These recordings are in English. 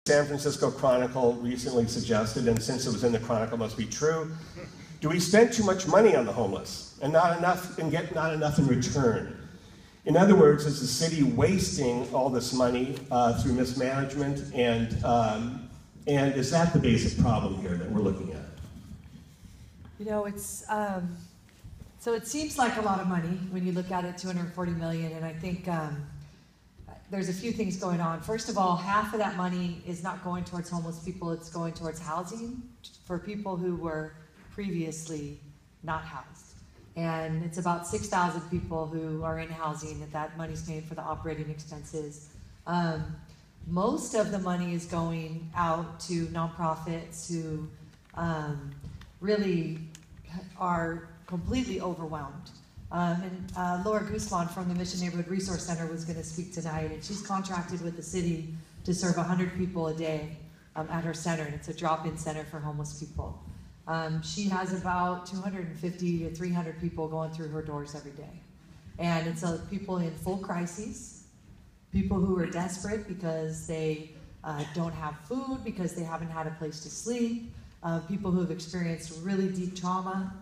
San Francisco Chronicle recently suggested, and since it was in the Chronicle, it must be true. Do we spend too much money on the homeless and not enough, and get not enough in return? In other words, is the city wasting all this money through mismanagement, and is that the basic problem here that we're looking at? You know, it's so it seems like a lot of money when you look at it, 240 million, and I think there's a few things going on. First of all, half of that money is not going towards homeless people, it's going towards housing for people who were previously not housed. And it's about 6,000 people who are in housing, that money's paying for the operating expenses. Most of the money is going out to nonprofits who really are completely overwhelmed. Laura Guzman from the Mission Neighborhood Resource Center was going to speak tonight, and she's contracted with the city to serve 100 people a day at her center, and it's a drop-in center for homeless people. She has about 250 to 300 people going through her doors every day. And it's people in full crises, people who are desperate because they don't have food, because they haven't had a place to sleep, people who have experienced really deep trauma,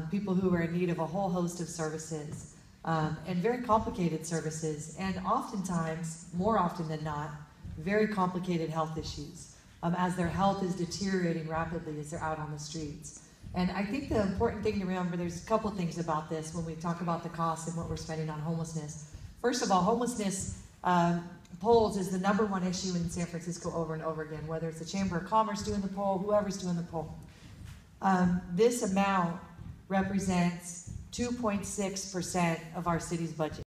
people who are in need of a whole host of services, and very complicated services, and oftentimes, more often than not, very complicated health issues, as their health is deteriorating rapidly as they're out on the streets. And I think the important thing to remember, there's a couple things about this when we talk about the cost and what we're spending on homelessness. First of all, homelessness polls is the #1 issue in San Francisco over and over again, whether it's the Chamber of Commerce doing the poll, whoever's doing the poll. This amount represents 2.6% of our city's budget.